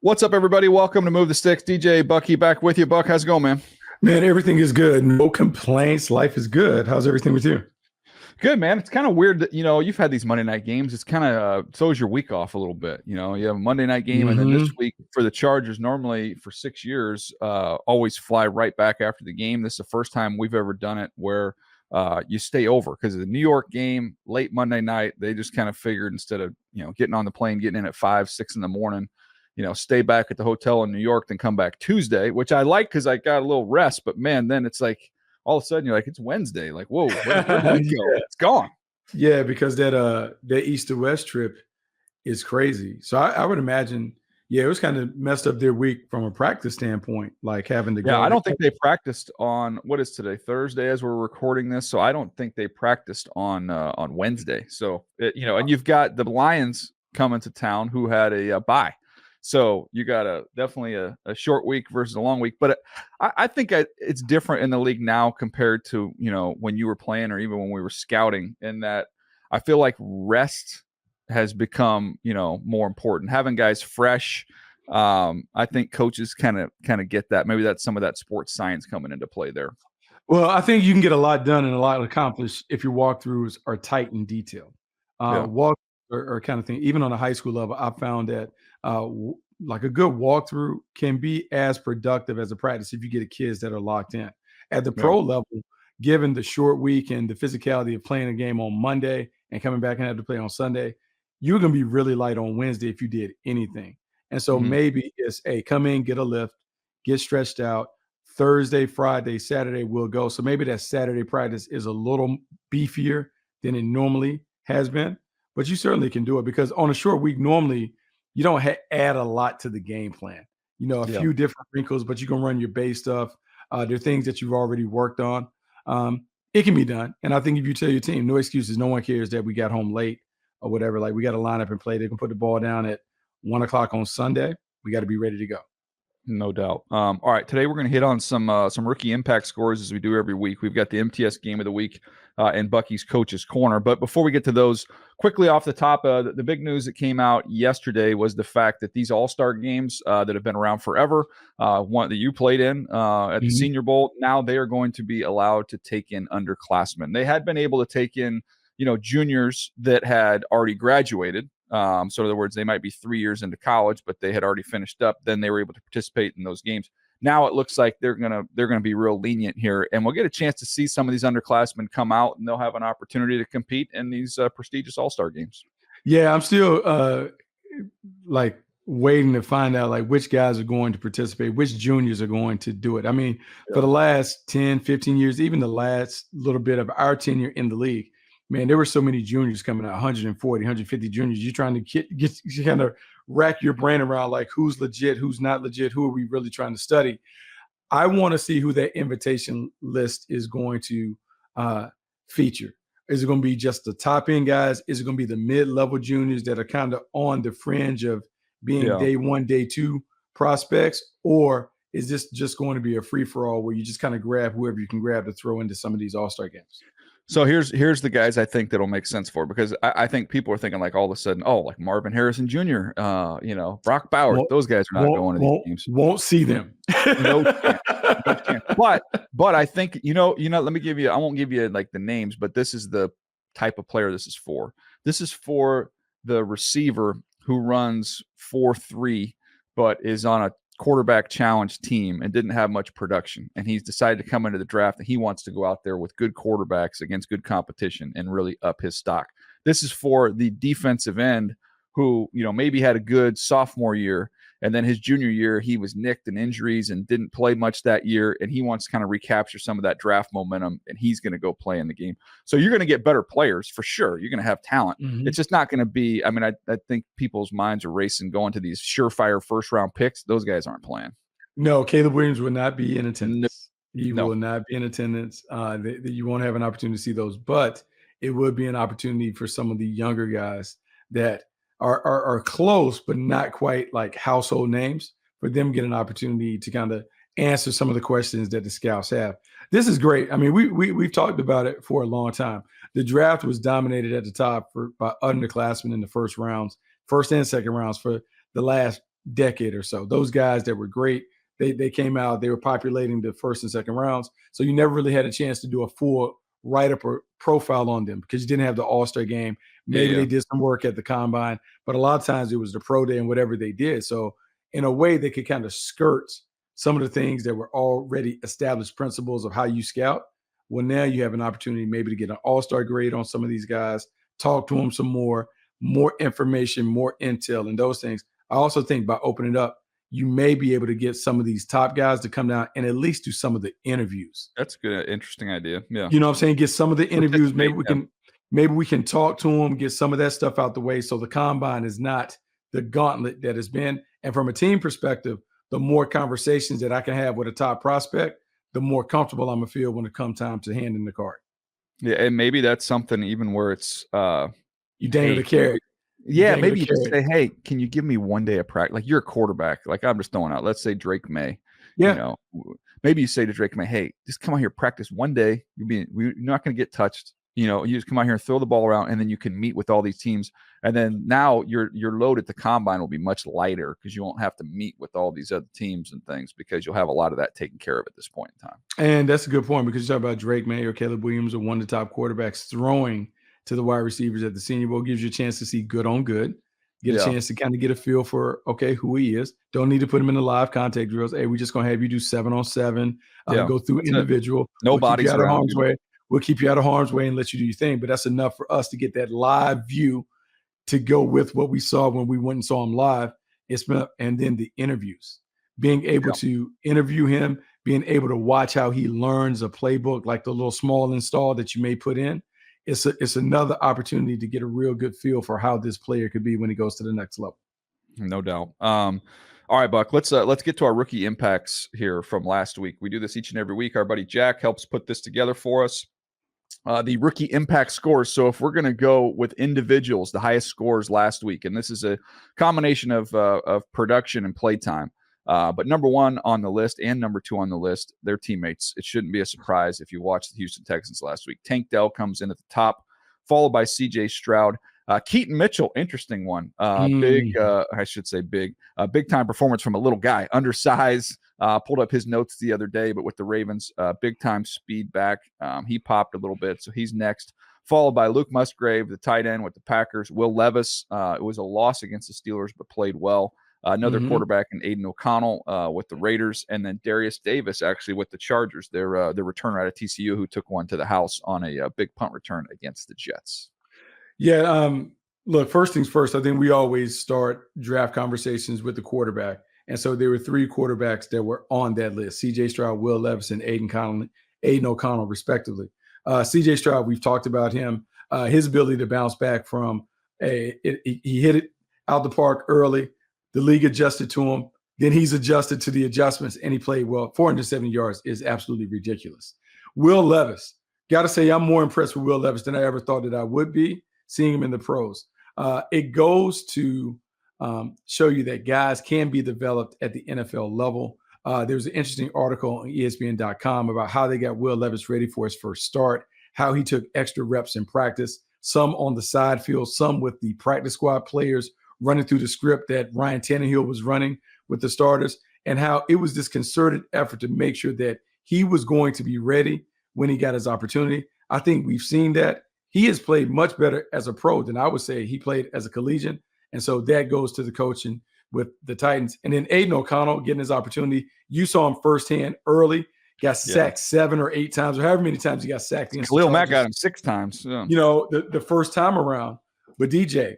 What's up, everybody? Welcome to Move the Sticks. DJ Bucky back with you. Buck, how's it going, man? Man, everything is good. No complaints. Life is good. How's everything with you? Good, man. It's kind of weird that, you've had these Monday night games. It's kind of, so is your week off a little bit. You have a Monday night game, and then this Hmm. week for the Chargers, normally for 6 years, always fly right back after the game. This is the first time we've ever done it where you stay over because of the New York game, late Monday night. They just kind of figured instead of, getting on the plane, getting in at 5, 6 in the morning, stay back at the hotel in New York, then come back Tuesday, which I like because I got a little rest. But man, then it's like, all of a sudden you're like, it's Wednesday. Like, whoa, where'd the week go? Yeah. It's gone. Yeah, because that East to West trip is crazy. So I would imagine, yeah, it was kind of messed up their week from a practice standpoint, like having to Yeah, I go. don't think they practiced on what is today, Thursday, as we're recording this. So I don't think they practiced on Wednesday. So and you've got the Lions coming to town who had a bye. So you got definitely a short week versus a long week. But I think it's different in the league now compared to when you were playing or even when we were scouting. In that I feel like rest has become more important. Having guys fresh. I think coaches kind of get that. Maybe that's some of that sports science coming into play there. Well, I think you can get a lot done and a lot accomplished if your walkthroughs are tight and detailed. Yeah. Walk or kind of thing. Even on a high school level, I found that like a good walkthrough can be as productive as a practice if you get kids that are locked in. At the Yeah. pro level, given the short week and the physicality of playing a game on Monday and coming back and have to play on Sunday, you're going to be really light on Wednesday if you did anything. And so Mm-hmm. maybe it's, hey, come in, get a lift, get stretched out. Thursday, Friday, Saturday we'll go. So maybe that Saturday practice is a little beefier than it normally has been, but you certainly can do it because on a short week, normally you don't add a lot to the game plan. A Yeah. few different wrinkles, but you can run your base stuff. There are things that you've already worked on. It can be done. And I think if you tell your team, no excuses, no one cares that we got home late or whatever, like we got to line up and play. They can put the ball down at 1 o'clock on Sunday. We got to be ready to go. No doubt. All right, today we're going to hit on some rookie impact scores as we do every week. We've got the MTS game of the week and Bucky's coach's corner. But before we get to those, quickly off the top, the big news that came out yesterday was the fact that these All-Star games that have been around forever, one that you played in at the Senior Bowl, now they are going to be allowed to take in underclassmen. They had been able to take in, juniors that had already graduated. So in other words, they might be 3 years into college, but they had already finished up. Then they were able to participate in those games. Now it looks like they're gonna be real lenient here, and we'll get a chance to see some of these underclassmen come out, and they'll have an opportunity to compete in these prestigious All-Star games. Yeah, I'm still like waiting to find out like which guys are going to participate, which juniors are going to do it. I mean, for Yeah. the last 10, 15 years, even the last little bit of our tenure in the league, man, there were so many juniors coming out, 140, 150 juniors. You're trying to get you kind of rack your brain around like who's legit, who's not legit, who are we really trying to study? I want to see who that invitation list is going to feature. Is it going to be just the top end guys? Is it going to be the mid-level juniors that are kind of on the fringe of being Yeah. day one, day two prospects? Or is this just going to be a free-for-all where you just kind of grab whoever you can grab to throw into some of these all-star games? So here's the guys I think that'll make sense for, because I think people are thinking like all of a sudden, oh, like Marvin Harrison Jr., Brock Bowers, Won't, those guys are not won't, going to these won't, games. won't see them. No chance. No chance. But I think, let me give you, I won't give you like the names, but this is the type of player this is for. This is for the receiver who runs 4.3, but is on a quarterback challenge team and didn't have much production. And he's decided to come into the draft and he wants to go out there with good quarterbacks against good competition and really up his stock. This is for the defensive end who, maybe had a good sophomore year, and then his junior year, he was nicked in injuries and didn't play much that year. And he wants to kind of recapture some of that draft momentum, and he's going to go play in the game. So you're going to get better players for sure. You're going to have talent. Mhm. It's just not going to be, I think people's minds are racing going to these surefire first round picks. Those guys aren't playing. No, Caleb Williams will not be in attendance. He No. will not be in attendance. You won't have an opportunity to see those, but it would be an opportunity for some of the younger guys that are close, but not quite like household names, for them to get an opportunity to kind of answer some of the questions that the scouts have. This is great. I mean, we've talked about it for a long time. The draft was dominated at the top by underclassmen in the first and second rounds for the last decade or so. Those guys that were great, they came out, they were populating the first and second rounds. So you never really had a chance to do a full write-up or profile on them because you didn't have the All-Star game. Maybe they did some work at the combine, but a lot of times it was the pro day and whatever they did. So in a way, they could kind of skirt some of the things that were already established principles of how you scout. Well, now you have an opportunity maybe to get an all-star grade on some of these guys, talk to them some more information, more intel, and those things. I also think by opening up, you may be able to get some of these top guys to come down and at least do some of the interviews. That's good. Interesting idea. Yeah. You know what I'm saying? Get some of the interviews. Maybe we can talk to them, get some of that stuff out the way. So the combine is not the gauntlet that has been. And from a team perspective, the more conversations that I can have with a top prospect, the more comfortable I'm gonna feel when it comes time to hand in the card. Yeah, and maybe that's something even where it's you dangle the carrot. Yeah, maybe you just say, "Hey, can you give me one day of practice?" Like you're a quarterback. Like I'm just throwing out. Let's say Drake May. Yeah. You know, maybe you say to Drake May, "Hey, just come out here, practice one day. We're not going to get touched. You know, you just come out here and throw the ball around, and then you can meet with all these teams. And then now your load at the combine will be much lighter because you won't have to meet with all these other teams and things because you'll have a lot of that taken care of at this point in time." And that's a good point because you talk about Drake May or Caleb Williams or one of the top quarterbacks throwing to the wide receivers at the Senior Bowl gives you a chance to see good on good. Get a chance to kind of get a feel for, okay, who he is. Don't need to put him in the live contact drills. Hey, we're just going to have you do 7-on-7, go through individual. Nobody's out of harm's way. We'll keep you out of harm's way and let you do your thing. But that's enough for us to get that live view to go with what we saw when we went and saw him live. And then the interviews. Being able to interview him, being able to watch how he learns a playbook, like the little small install that you may put in. It's another opportunity to get a real good feel for how this player could be when he goes to the next level. No doubt. All right, Buck, let's get to our rookie impacts here from last week. We do this each and every week. Our buddy Jack helps put this together for us. The rookie impact scores. So if we're going to go with individuals, the highest scores last week, and this is a combination of production and play time. But number one on the list and number two on the list, their teammates. It shouldn't be a surprise if you watched the Houston Texans last week. Tank Dell comes in at the top, followed by C.J. Stroud. Keaton Mitchell, interesting one. Big time performance from a little guy, undersized. Pulled up his notes the other day, but with the Ravens, big time speed back. He popped a little bit, so he's next. Followed by Luke Musgrave, the tight end with the Packers. Will Levis, it was a loss against the Steelers, but played well. Another quarterback in Aiden O'Connell with the Raiders, and then Darius Davis actually with the Chargers, their returner out of TCU, who took one to the house on a big punt return against the Jets. Yeah, look, first things first, I think we always start draft conversations with the quarterback. And so there were three quarterbacks that were on that list: C.J. Stroud, Will Levis, and Aiden O'Connell, respectively. C.J. Stroud, we've talked about him, his ability to bounce back from he hit it out the park early. The league adjusted to him. Then he's adjusted to the adjustments, and he played well. 470 yards is absolutely ridiculous. Will Levis, got to say I'm more impressed with Will Levis than I ever thought that I would be, seeing him in the pros. It goes to show you that guys can be developed at the NFL level. There's an interesting article on ESPN.com about how they got Will Levis ready for his first start, how he took extra reps in practice, some on the side field, some with the practice squad players running through the script that Ryan Tannehill was running with the starters, and how it was this concerted effort to make sure that he was going to be ready when he got his opportunity. I think we've seen that. He has played much better as a pro than I would say he played as a collegiate. And so that goes to the coaching with the Titans. And then Aiden O'Connell getting his opportunity. You saw him firsthand early, got sacked 7 or 8 times, or however many times he got sacked. Khalil Mack got him 6 times. Yeah. You know, the first time around. But DJ,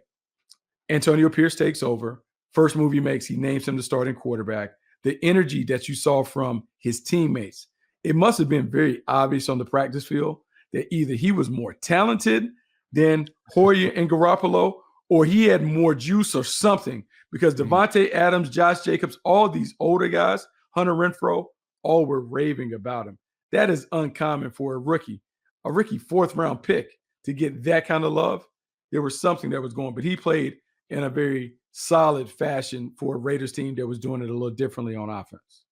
Antonio Pierce takes over. First move he makes, he names him the starting quarterback. The energy that you saw from his teammates, it must have been very obvious on the practice field that either he was more talented than Hoyer and Garoppolo, or he had more juice or something, because Devontae Adams, Josh Jacobs, all these older guys, Hunter Renfrow, all were raving about him. That is uncommon for a rookie 4th-round pick to get that kind of love. There was something that was going, but he played in a very solid fashion for a Raiders team that was doing it a little differently on offense.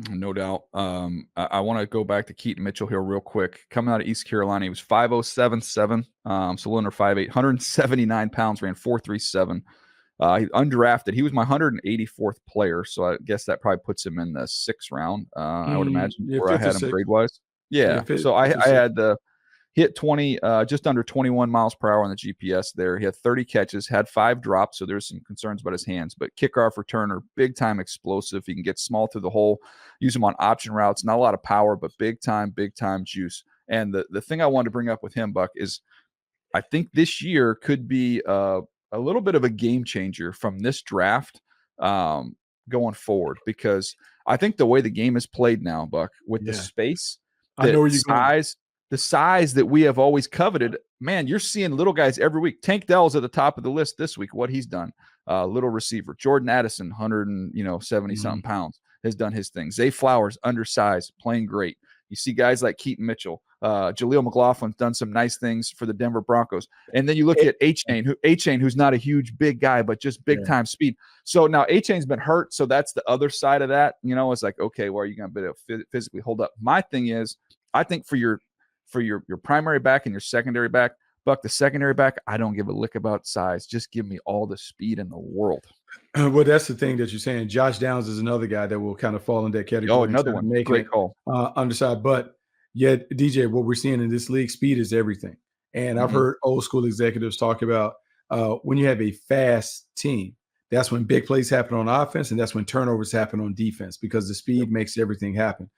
No doubt. I want to go back to Keaton Mitchell here real quick. Coming out of East Carolina, he was 5'0", 7'7", so a little under 5'8", 179 pounds, ran 4.37. He undrafted. He was my 184th player, so I guess that probably puts him in the 6th round. I would imagine Yeah, where I fifth or had him sixth. grade wise. Yeah, Yeah. fifth, So I, fifth or I sixth. had the hit 20, just under 21 miles per hour on the GPS there. He had 30 catches, had 5 drops, so there's some concerns about his hands. But kickoff returner, big time explosive. He can get small through the hole, use him on option routes. Not a lot of power, but big time juice. And the thing I wanted to bring up with him, Buck, is I think this year could be a little bit of a game changer from this draft going forward, because I think the way the game is played now, Buck, with the Yeah, space, I know where you're going. the size that we have always coveted, man, you're seeing little guys every week. Tank Dell's at the top of the list this week, what he's done. Little receiver. Jordan Addison, 170 something pounds, has done his thing. Zay Flowers, undersized, playing great. You see guys like Keaton Mitchell. Jaleel McLaughlin's done some nice things for the Denver Broncos. And then you look at A-Chain, who's not a huge, big guy, but just big-time speed. So now A-Chain's been hurt, so that's the other side of that. It's like, okay, well, are you going to be able to physically hold up? My thing is, I think for your primary back and your secondary back, Buck, the secondary back, I don't give a lick about size. Just give me all the speed in the world. Well, that's the thing that you're saying. Josh Downs is another guy that will kind of fall in that category. Oh, another one. Great call. Underside. But yet, DJ, what we're seeing in this league, speed is everything. And I've heard old school executives talk about when you have a fast team, that's when big plays happen on offense, and that's when turnovers happen on defense, because the speed makes everything happen.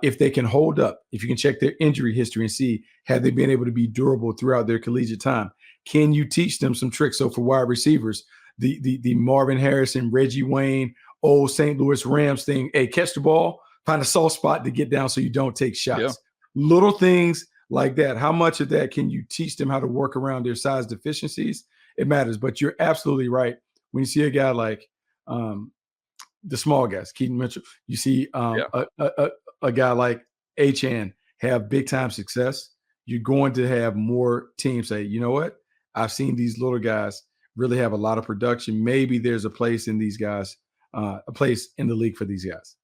If they can hold up, if you can check their injury history and see, have they been able to be durable throughout their collegiate time? Can you teach them some tricks? So for wide receivers, the Marvin Harrison, Reggie Wayne, old St. Louis Rams thing, hey, catch the ball, find a soft spot to get down so you don't take shots. Yeah. Little things like that. How much of that can you teach them how to work around their size deficiencies? It matters. But you're absolutely right. When you see a guy like the small guys, Keaton Mitchell, you see a guy like Achan have big time success, you're going to have more teams say, you know what? I've seen these little guys really have a lot of production. Maybe there's a place in these guys, a place in the league for these guys.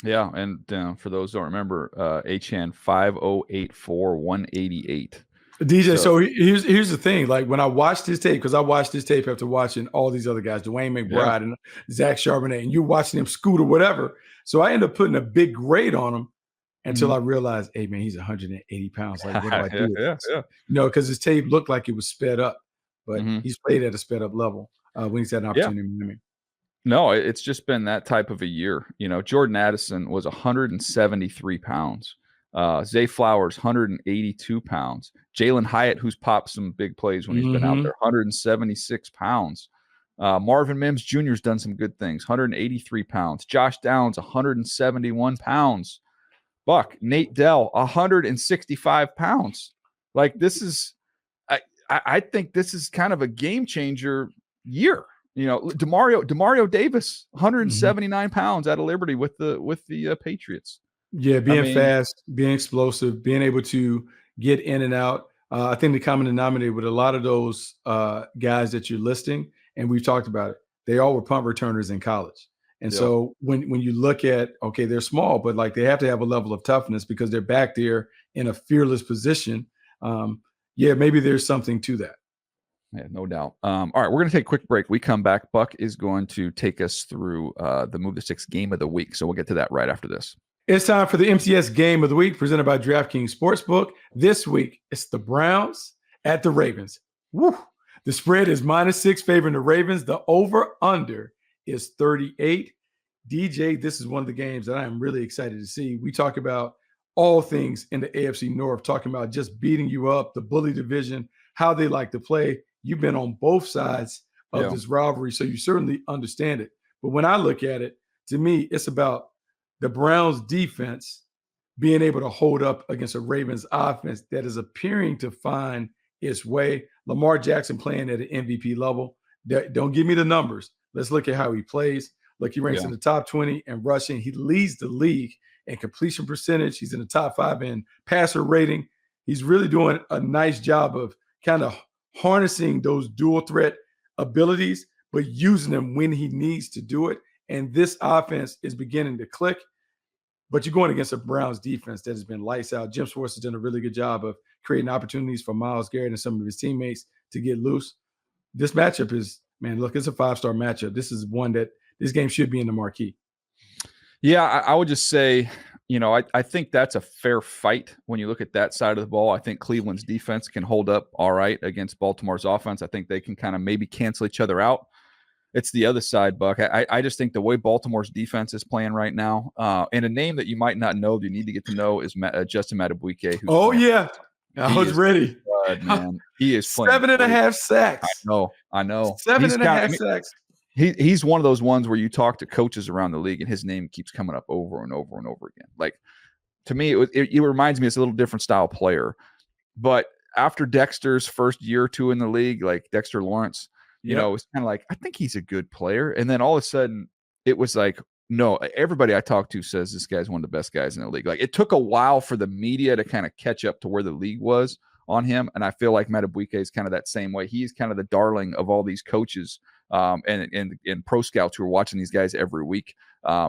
Yeah, and for those who don't remember, Achan 5084 188. DJ, so here's the thing. Like when I watched his tape, because I watched his tape after watching all these other guys, Dwayne McBride and Zach Charbonnet, and you're watching him scoot or whatever. So I ended up putting a big grade on him until I realized, hey man, he's 180 pounds. Like, what do I do with this? Because his tape looked like it was sped up, but he's played at a sped up level when he's had an opportunity in Miami. No, it's just been that type of a year. Jordan Addison was 173 pounds. Zay Flowers, 182 pounds. Jalen Hyatt, who's popped some big plays when he's been out there, 176 pounds. Marvin Mims Jr. has done some good things, 183 pounds. Josh Downs, 171 pounds. Buck, Nate Dell, 165 pounds. Like, this is, I think this is kind of a game changer year. Demario Davis, 179 pounds out of Liberty with the Patriots. Yeah, being fast, being explosive, being able to get in and out. I think the common denominator with a lot of those guys that you're listing, and we've talked about it, they all were punt returners in college. And so when you look at, okay, they're small, but like they have to have a level of toughness because they're back there in a fearless position. Maybe there's something to that. Yeah, no doubt. All right, we're going to take a quick break. We come back. Buck is going to take us through the Move the Six game of the week. So we'll get to that right after this. It's time for the MTS Game of the Week presented by DraftKings Sportsbook. This week, it's the Browns at the Ravens. Woo! The spread is -6 favoring the Ravens. The over-under is 38. DJ, this is one of the games that I am really excited to see. We talk about all things in the AFC North, talking about just beating you up, the bully division, how they like to play. You've been on both sides of this rivalry, so you certainly understand it. But when I look at it, to me, it's about the Browns defense being able to hold up against a Ravens offense that is appearing to find its way. Lamar Jackson playing at an MVP level. Don't give me the numbers. Let's look at how he plays. Look, he ranks in the top 20 in rushing. He leads the league in completion percentage. He's in the top 5 in passer rating. He's really doing a nice job of kind of harnessing those dual threat abilities, but using them when he needs to do it. And this offense is beginning to click. But you're going against a Browns defense that has been lights out. Jim Schwartz has done a really good job of creating opportunities for Myles Garrett and some of his teammates to get loose. This matchup is man, look, it's a 5-star matchup. This is one that this game should be in the marquee. Yeah, I would just say, I think that's a fair fight when you look at that side of the ball. I think Cleveland's defense can hold up all right against Baltimore's offense. I think they can kind of maybe cancel each other out. It's the other side, Buck. I just think the way Baltimore's defense is playing right now, and a name that you might not know that you need to get to know is Justin Madubuike. Oh, yeah. I was ready. Good, man. He is playing 7.5 sacks. I know. 7.5 sacks. He's one of those ones where you talk to coaches around the league and his name keeps coming up over and over and over again. Like, to me, it reminds me it's a little different style player. But after Dexter's first year or two in the league, like Dexter Lawrence, it's kind of like, I think he's a good player. And then all of a sudden it was like, no, everybody I talk to says this guy's one of the best guys in the league. Like, it took a while for the media to kind of catch up to where the league was on him. And I feel like Madubuike is kind of that same way. He's kind of the darling of all these coaches and pro scouts who are watching these guys every week.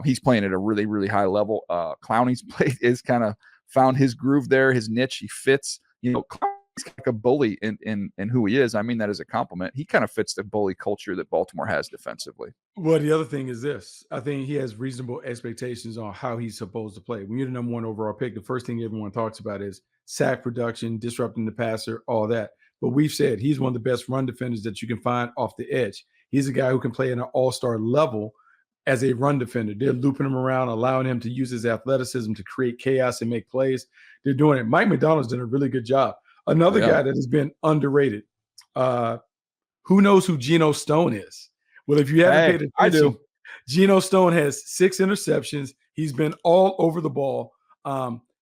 He's playing at a really, really high level. Clowney's is kind of found his groove there, his niche. He fits, Clowney's like a bully in who he is. I mean that as a compliment. He kind of fits the bully culture that Baltimore has defensively. Well, the other thing is this. I think he has reasonable expectations on how he's supposed to play. When you're the number 1 overall pick, the first thing everyone talks about is sack production, disrupting the passer, all that. But we've said he's one of the best run defenders that you can find off the edge. He's a guy who can play at an all-star level as a run defender. They're looping him around, allowing him to use his athleticism to create chaos and make plays. They're doing it. Mike McDonald's done a really good job. Another guy that has been underrated. Who knows who Geno Stone is? Well, if you haven't paid attention, I do. Geno Stone has 6 interceptions. He's been all over the ball.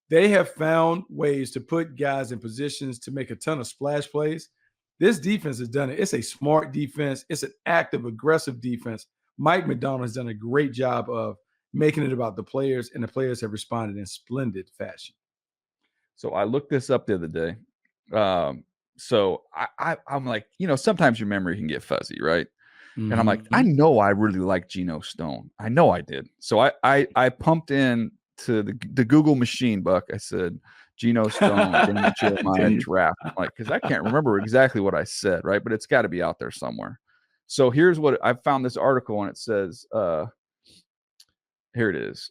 They have found ways to put guys in positions to make a ton of splash plays. This defense has done it. It's a smart defense. It's an active, aggressive defense. Mike McDonald has done a great job of making it about the players, and the players have responded in splendid fashion. So I looked this up the other day. So I'm like, sometimes your memory can get fuzzy, right? Mm-hmm. And I'm like, I know I really like Geno Stone. I know I did. So I pumped in to the Google machine, Buck. I said, Geno Stone, Daniel Jeremiah draft. Like, because I can't remember exactly what I said, right? But it's got to be out there somewhere. So here's what I found this article, and it says, here it is.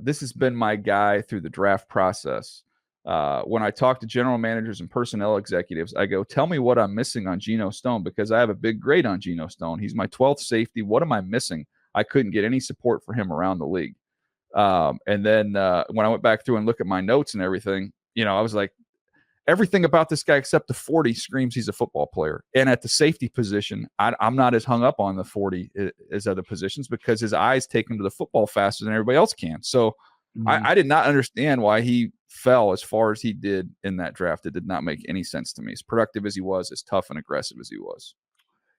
This has been my guy through the draft process. When I talk to general managers and personnel executives, I go, tell me what I'm missing on Geno Stone, because I have a big grade on Geno Stone. He's my 12th safety. What am I missing? I couldn't get any support for him around the league. And then when I went back through and look at my notes and everything, I was like, everything about this guy except the 40 screams he's a football player. And at the safety position, I'm not as hung up on the 40 as other positions, because his eyes take him to the football faster than everybody else can. So I did not understand why he fell as far as he did in that draft. It did not make any sense to me. As productive as he was, as tough and aggressive as he was.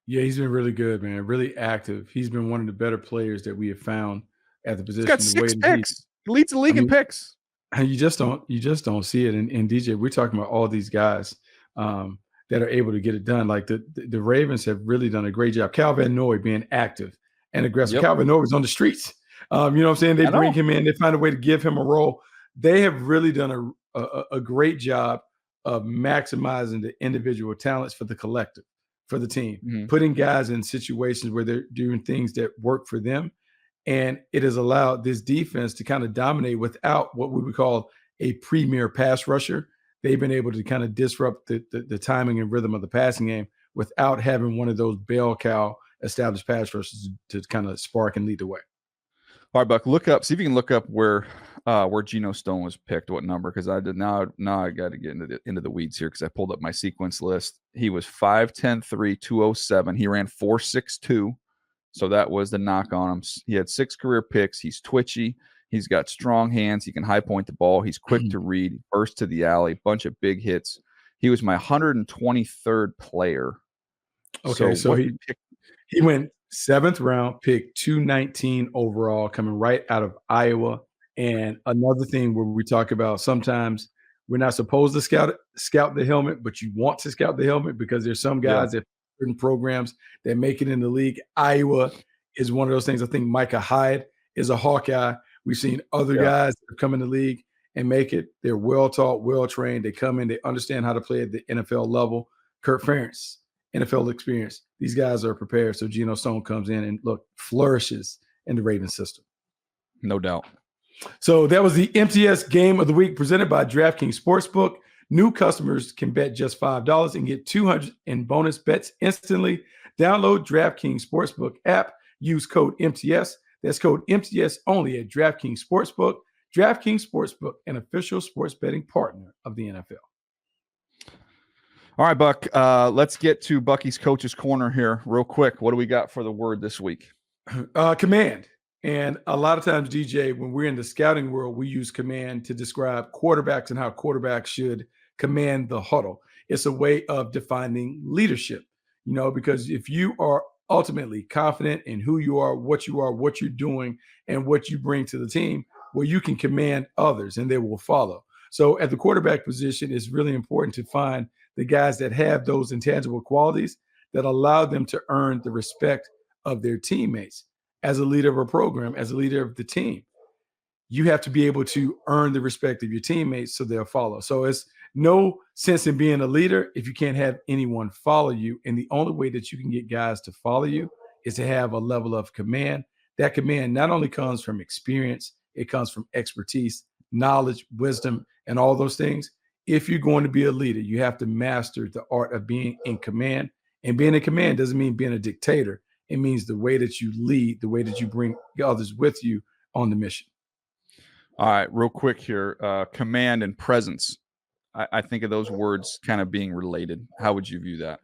Yeah, he's been really good, man. Really active. He's been one of the better players that we have found at the position. He's got 6 picks. He leads the league in picks. You just don't see it. And DJ, we're talking about all these guys that are able to get it done. Like the Ravens have really done a great job. Calvin Noy being active and aggressive. Yep. Calvin Noy was on the streets. You know what I'm saying? They bring him in. They find a way to give him a role. They have really done a great job of maximizing the individual talents for the collective, for the team, putting guys in situations where they're doing things that work for them. And it has allowed this defense to kind of dominate without what we would call a premier pass rusher. They've been able to kind of disrupt the timing and rhythm of the passing game without having one of those bell cow established pass rushers to kind of spark and lead the way. All right, Buck, see if you can look up where Geno Stone was picked, what number, because I did now I got to get into the weeds here, because I pulled up my sequence list. He was 5'10", 207. He ran 4.62. So that was the knock on him. He had 6 career picks. He's twitchy. He's got strong hands. He can high point the ball. He's quick to read. Burst to the alley. Bunch of big hits. He was my 123rd player. Okay, so he went 7th round, pick 219 overall, coming right out of Iowa. And another thing where we talk about, sometimes we're not supposed to scout the helmet, but you want to scout the helmet, because there's some guys that certain programs that make it in the league. Iowa is one of those things. I think Micah Hyde is a Hawkeye. We've seen other guys that come in the league and make it. They're well taught, well trained. They come in, they understand how to play at the NFL level. Kurt Ferentz NFL experience. These guys are prepared. So Geno Stone comes in and flourishes in the Ravens system. No doubt. So that was the MTS Game of the Week presented by DraftKings Sportsbook. New customers can bet just $5 and get $200 in bonus bets instantly. Download DraftKings Sportsbook app. Use code MTS. That's code MTS only at DraftKings Sportsbook. DraftKings Sportsbook, an official sports betting partner of the NFL. All right, Buck. Let's get to Bucky's Coach's Corner here real quick. What do we got for the word this week? Command. And a lot of times, DJ, when we're in the scouting world, we use command to describe quarterbacks and how quarterbacks should command the huddle. It's a way of defining leadership, because if you are ultimately confident in who you are, what you're doing, and what you bring to the team, well, you can command others and they will follow. So at the quarterback position, it's really important to find the guys that have those intangible qualities that allow them to earn the respect of their teammates. As a leader of a program, as a leader of the team, you have to be able to earn the respect of your teammates so they'll follow. So it's no sense in being a leader if you can't have anyone follow you. And the only way that you can get guys to follow you is to have a level of command. That command not only comes from experience, it comes from expertise, knowledge, wisdom, and all those things. If you're going to be a leader, you have to master the art of being in command. And being in command doesn't mean being a dictator. It means the way that you lead, the way that you bring others with you on the mission. All right, real quick here. Command and presence. I think of those words kind of being related. How would you view that?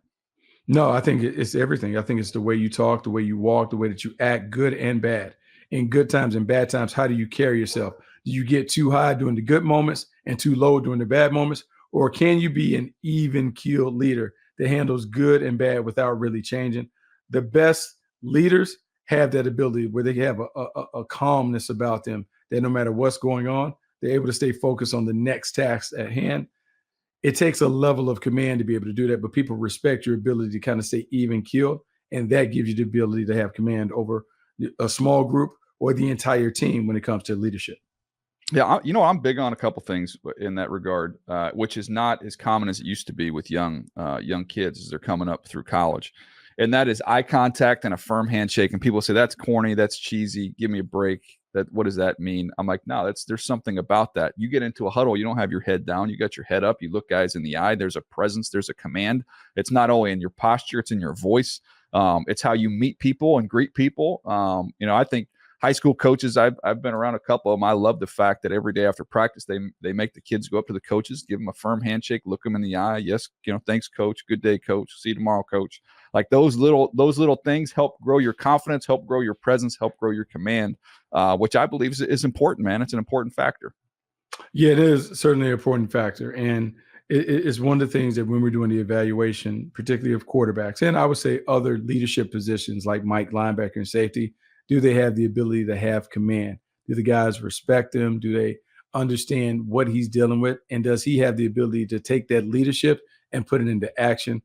No, I think it's everything. I think it's the way you talk, the way you walk, the way that you act, good and bad. In good times and bad times, how do you carry yourself? Do you get too high during the good moments and too low during the bad moments? Or can you be an even-keeled leader that handles good and bad without really changing? The best leaders have that ability where they have a calmness about them that no matter what's going on, they're able to stay focused on the next task at hand. It takes a level of command to be able to do that, but people respect your ability to kind of stay even-keeled, and that gives you the ability to have command over a small group or the entire team when it comes to leadership. Yeah, I'm big on a couple things in that regard, which is not as common as it used to be with young kids as they're coming up through college. And that is eye contact and a firm handshake. And people say, that's corny, that's cheesy, give me a break. What does that mean? I'm like, no, there's something about that. You get into a huddle, you don't have your head down, you got your head up, you look guys in the eye, there's a presence, there's a command. It's not only in your posture, it's in your voice. It's how you meet people and greet people. I think high school coaches, I've been around a couple of them. I love the fact that every day after practice, they make the kids go up to the coaches, give them a firm handshake, look them in the eye. Yes, thanks, coach. Good day, coach. See you tomorrow, coach. Like those little things help grow your confidence, help grow your presence, help grow your command, which I believe is important, man. It's an important factor. Yeah, it is certainly an important factor. And it's one of the things that when we're doing the evaluation, particularly of quarterbacks, and I would say other leadership positions like Mike, linebacker, and safety, do they have the ability to have command? Do the guys respect him? Do they understand what he's dealing with? And does he have the ability to take that leadership and put it into action?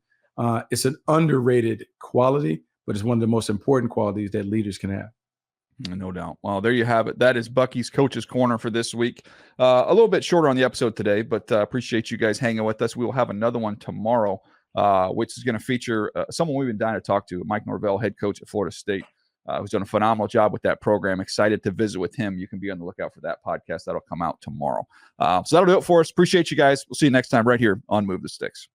It's an underrated quality, but it's one of the most important qualities that leaders can have. No doubt. Well, there you have it. That is Bucky's Coach's Corner for this week. A little bit shorter on the episode today, but appreciate you guys hanging with us. We will have another one tomorrow, which is going to feature someone we've been dying to talk to, Mike Norvell, head coach at Florida State, who's done a phenomenal job with that program. Excited to visit with him. You can be on the lookout for that podcast. That'll come out tomorrow. So that'll do it for us. Appreciate you guys. We'll see you next time right here on Move the Sticks.